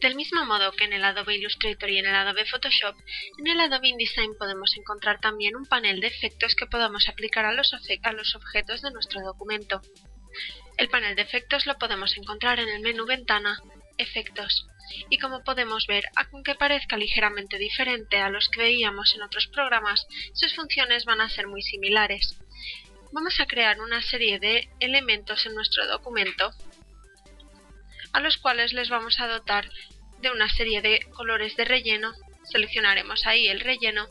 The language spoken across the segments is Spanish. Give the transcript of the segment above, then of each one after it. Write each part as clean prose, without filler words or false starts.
Del mismo modo que en el Adobe Illustrator y en el Adobe Photoshop, en el Adobe InDesign podemos encontrar también un panel de efectos que podamos aplicar a los objetos de nuestro documento. El panel de efectos lo podemos encontrar en el menú Ventana, Efectos, y como podemos ver, aunque parezca ligeramente diferente a los que veíamos en otros programas, sus funciones van a ser muy similares. Vamos a crear una serie de elementos en nuestro documento, a los cuales les vamos a dotar de una serie de colores de relleno. Seleccionaremos ahí el relleno,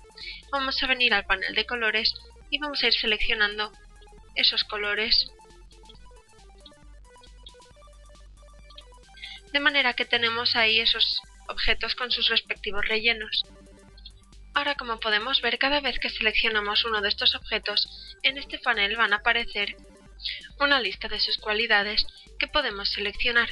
vamos a venir al panel de colores y vamos a ir seleccionando esos colores, de manera que tenemos ahí esos objetos con sus respectivos rellenos. Ahora, como podemos ver, cada vez que seleccionamos uno de estos objetos, en este panel van a aparecer una lista de sus cualidades que podemos seleccionar.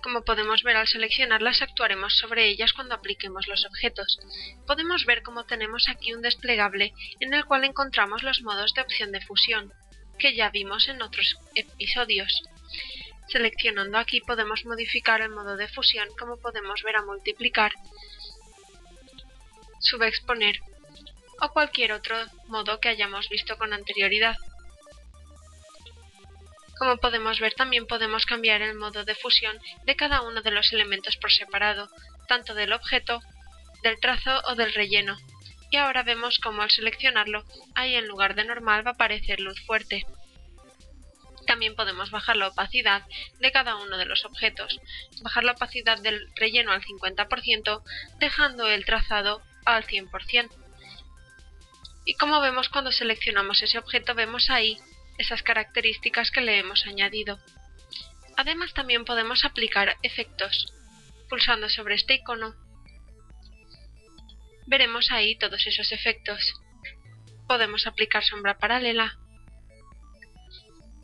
Como podemos ver, al seleccionarlas actuaremos sobre ellas cuando apliquemos los objetos. Podemos ver cómo tenemos aquí un desplegable en el cual encontramos los modos de opción de fusión, que ya vimos en otros episodios. Seleccionando aquí podemos modificar el modo de fusión, como podemos ver, a multiplicar, subexponer o cualquier otro modo que hayamos visto con anterioridad. Como podemos ver, también podemos cambiar el modo de fusión de cada uno de los elementos por separado, tanto del objeto, del trazo o del relleno. Y ahora vemos cómo al seleccionarlo, ahí en lugar de normal va a aparecer luz fuerte. También podemos bajar la opacidad de cada uno de los objetos, bajar la opacidad del relleno al 50%, dejando el trazado al 100%. Y como vemos, cuando seleccionamos ese objeto, vemos ahí esas características que le hemos añadido. Además, también podemos aplicar efectos. Pulsando sobre este icono, veremos ahí todos esos efectos. Podemos aplicar sombra paralela.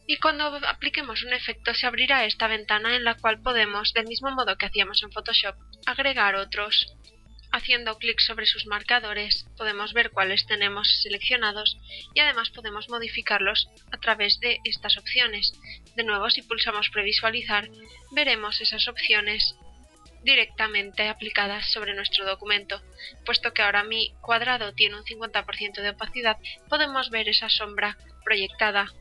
Y cuando apliquemos un efecto se abrirá esta ventana en la cual podemos, del mismo modo que hacíamos en Photoshop, agregar otros. Haciendo clic sobre sus marcadores podemos ver cuáles tenemos seleccionados y además podemos modificarlos a través de estas opciones. De nuevo, si pulsamos previsualizar, veremos esas opciones directamente aplicadas sobre nuestro documento. Puesto que ahora mi cuadrado tiene un 50% de opacidad, podemos ver esa sombra proyectada.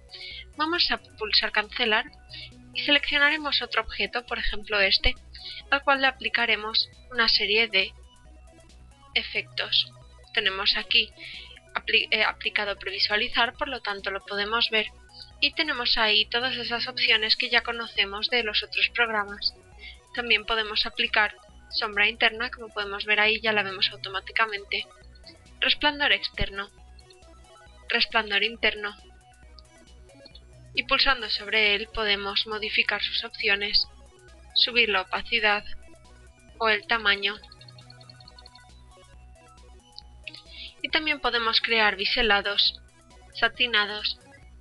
Vamos a pulsar cancelar y seleccionaremos otro objeto, por ejemplo este, al cual le aplicaremos una serie de efectos. Tenemos aquí aplicado previsualizar, por lo tanto lo podemos ver, y tenemos ahí todas esas opciones que ya conocemos de los otros programas. También podemos aplicar sombra interna, como podemos ver ahí ya la vemos automáticamente, resplandor externo, resplandor interno, y pulsando sobre él podemos modificar sus opciones, subir la opacidad o el tamaño. Y también podemos crear biselados, satinados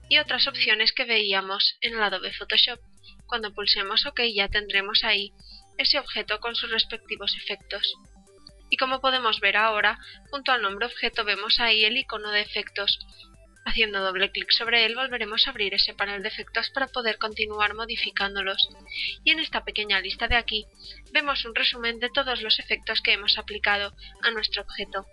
y otras opciones que veíamos en el Adobe Photoshop. Cuando pulsemos OK ya tendremos ahí ese objeto con sus respectivos efectos. Y como podemos ver ahora, junto al nombre objeto vemos ahí el icono de efectos. Haciendo doble clic sobre él volveremos a abrir ese panel de efectos para poder continuar modificándolos. Y en esta pequeña lista de aquí vemos un resumen de todos los efectos que hemos aplicado a nuestro objeto.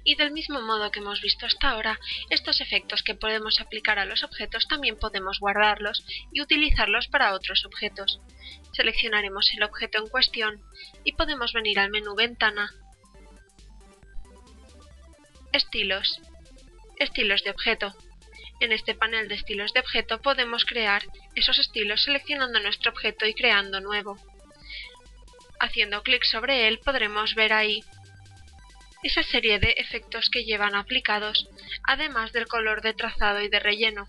Y del mismo modo que hemos visto hasta ahora, estos efectos que podemos aplicar a los objetos también podemos guardarlos y utilizarlos para otros objetos. Seleccionaremos el objeto en cuestión y podemos venir al menú Ventana, Estilos, Estilos de objeto. En este panel de estilos de objeto podemos crear esos estilos seleccionando nuestro objeto y creando nuevo. Haciendo clic sobre él podremos ver ahí esa serie de efectos que llevan aplicados, además del color de trazado y de relleno.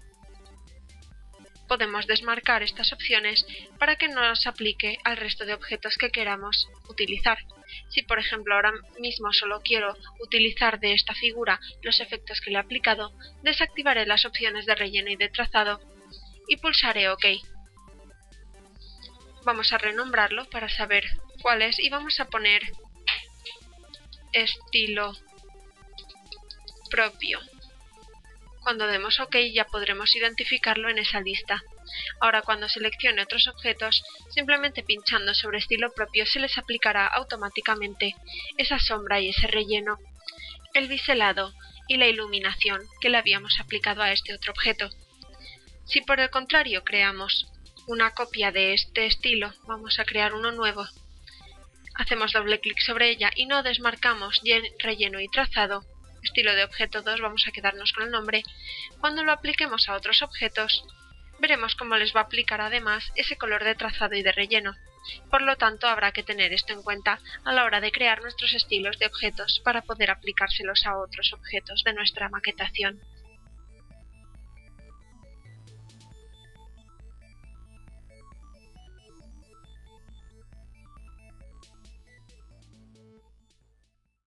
Podemos desmarcar estas opciones para que no las aplique al resto de objetos que queramos utilizar. Si por ejemplo ahora mismo solo quiero utilizar de esta figura los efectos que le he aplicado, desactivaré las opciones de relleno y de trazado y pulsaré OK. Vamos a renombrarlo para saber cuál es y vamos a poner estilo propio. Cuando demos OK ya podremos identificarlo en esa lista. Ahora cuando seleccione otros objetos, simplemente pinchando sobre estilo propio se les aplicará automáticamente esa sombra y ese relleno, el biselado y la iluminación que le habíamos aplicado a este otro objeto. Si por el contrario creamos una copia de este estilo, vamos a crear uno nuevo, hacemos doble clic sobre ella y no desmarcamos relleno y trazado, estilo de objeto 2, vamos a quedarnos con el nombre. Cuando lo apliquemos a otros objetos, veremos cómo les va a aplicar además ese color de trazado y de relleno. Por lo tanto, habrá que tener esto en cuenta a la hora de crear nuestros estilos de objetos para poder aplicárselos a otros objetos de nuestra maquetación.